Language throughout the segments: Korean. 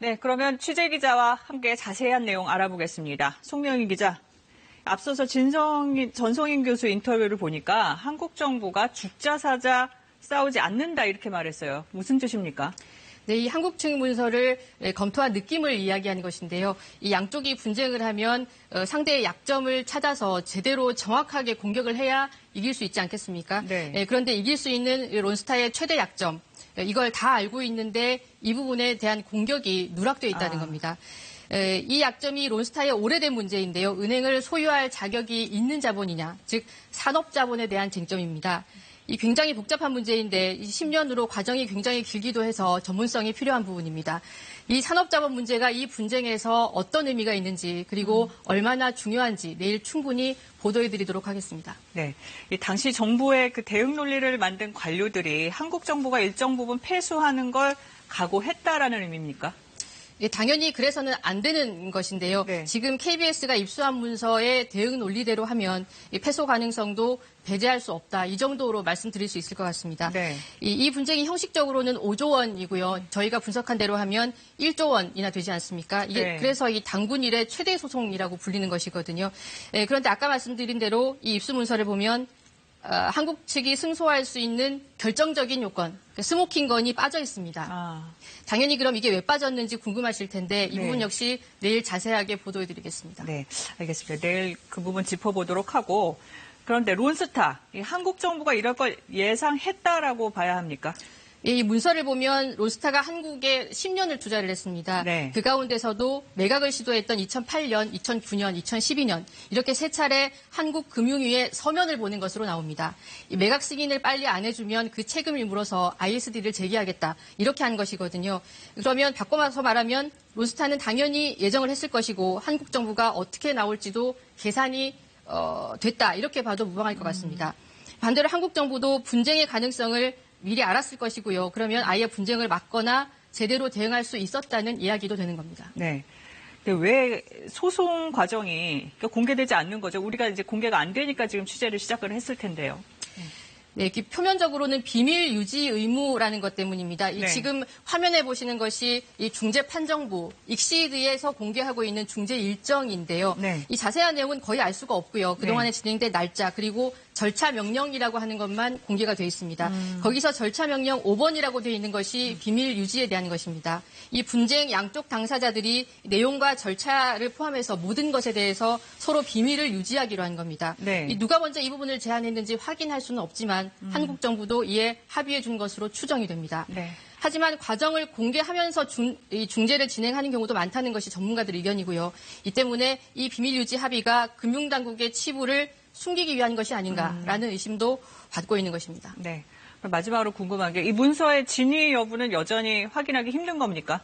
네, 그러면 취재 기자와 함께 자세한 내용 알아보겠습니다. 송명희 기자, 앞서서 전성인 교수 인터뷰를 보니까 한국 정부가 죽자 사자 싸우지 않는다 이렇게 말했어요. 무슨 뜻입니까? 네, 이 한국 측 문서를 검토한 느낌을 이야기하는 것인데요. 이 양쪽이 분쟁을 하면 상대의 약점을 찾아서 제대로 정확하게 공격을 해야 이길 수 있지 않겠습니까? 네. 그런데 이길 수 있는 론스타의 최대 약점, 이걸 다 알고 있는데 이 부분에 대한 공격이 누락되어 있다는 겁니다. 이 약점이 론스타의 오래된 문제인데요. 은행을 소유할 자격이 있는 자본이냐, 즉 산업자본에 대한 쟁점입니다. 이 굉장히 복잡한 문제인데 10년으로 과정이 굉장히 길기도 해서 전문성이 필요한 부분입니다. 이 산업자본 문제가 이 분쟁에서 어떤 의미가 있는지 그리고 얼마나 중요한지 내일 충분히 보도해드리도록 하겠습니다. 네, 이 당시 정부의 그 대응 논리를 만든 관료들이 한국 정부가 일정 부분 패소하는 걸 각오했다라는 의미입니까? 예, 당연히 그래서는 안 되는 것인데요. 네. 지금 KBS가 입수한 문서의 대응 논리대로 하면 패소 가능성도 배제할 수 없다. 이 정도로 말씀드릴 수 있을 것 같습니다. 네. 이 분쟁이 형식적으로는 5조 원이고요. 저희가 분석한 대로 하면 1조 원이나 되지 않습니까? 이게 네. 그래서 이 당군 일의 최대 소송이라고 불리는 것이거든요. 그런데 아까 말씀드린 대로 이 입수 문서를 보면 한국 측이 승소할 수 있는 결정적인 요건, 스모킹건이 빠져 있습니다. 당연히 그럼 이게 왜 빠졌는지 궁금하실 텐데 이 부분 역시 내일 자세하게 보도해드리겠습니다. 네, 알겠습니다. 내일 그 부분 짚어보도록 하고, 그런데 론스타, 한국 정부가 이럴 걸 예상했다라고 봐야 합니까? 이 문서를 보면 론스타가 한국에 10년을 투자를 했습니다. 네. 그 가운데서도 매각을 시도했던 2008년, 2009년, 2012년 이렇게 세 차례 한국 금융위에 서면을 보낸 것으로 나옵니다. 이 매각 승인을 빨리 안 해주면 그 책임을 물어서 ISD를 제기하겠다 이렇게 한 것이거든요. 그러면 바꿔서 말하면 론스타는 당연히 예정을 했을 것이고 한국 정부가 어떻게 나올지도 계산이 됐다 이렇게 봐도 무방할 것 같습니다. 반대로 한국 정부도 분쟁의 가능성을 미리 알았을 것이고요. 그러면 아예 분쟁을 막거나 제대로 대응할 수 있었다는 이야기도 되는 겁니다. 네. 왜 소송 과정이 공개되지 않는 거죠? 우리가 이제 공개가 안 되니까 지금 취재를 시작을 했을 텐데요. 네, 표면적으로는 비밀 유지 의무라는 것 때문입니다. 네. 지금 화면에 보시는 것이 이 중재판정부, 익시드에서 공개하고 있는 중재 일정인데요. 네. 이 자세한 내용은 거의 알 수가 없고요. 그동안에 진행된 날짜, 그리고 절차 명령이라고 하는 것만 공개가 되어 있습니다. 거기서 절차 명령 5번이라고 되어 있는 것이 비밀 유지에 대한 것입니다. 이 분쟁 양쪽 당사자들이 내용과 절차를 포함해서 모든 것에 대해서 서로 비밀을 유지하기로 한 겁니다. 네. 누가 먼저 이 부분을 제안했는지 확인할 수는 없지만 한국 정부도 이에 합의해 준 것으로 추정이 됩니다. 네. 하지만 과정을 공개하면서 중재를 진행하는 경우도 많다는 것이 전문가들 의견이고요. 이 때문에 이 비밀 유지 합의가 금융당국의 치부를 숨기기 위한 것이 아닌가라는 의심도 받고 있는 것입니다. 네. 마지막으로 궁금한 게 이 문서의 진위 여부는 여전히 확인하기 힘든 겁니까?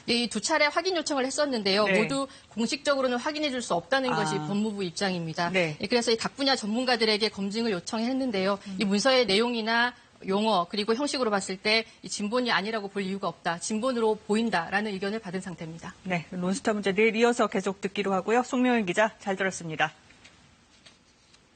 이 두 차례 확인 요청을 했었는데요. 네. 모두 공식적으로는 확인해 줄 수 없다는 것이 법무부 입장입니다. 네. 그래서 각 분야 전문가들에게 검증을 요청했는데요. 이 문서의 내용이나 용어 그리고 형식으로 봤을 때 이 진본이 아니라고 볼 이유가 없다. 진본으로 보인다라는 의견을 받은 상태입니다. 네. 론스타 문제 내일 이어서 계속 듣기로 하고요. 송명희 기자 잘 들었습니다.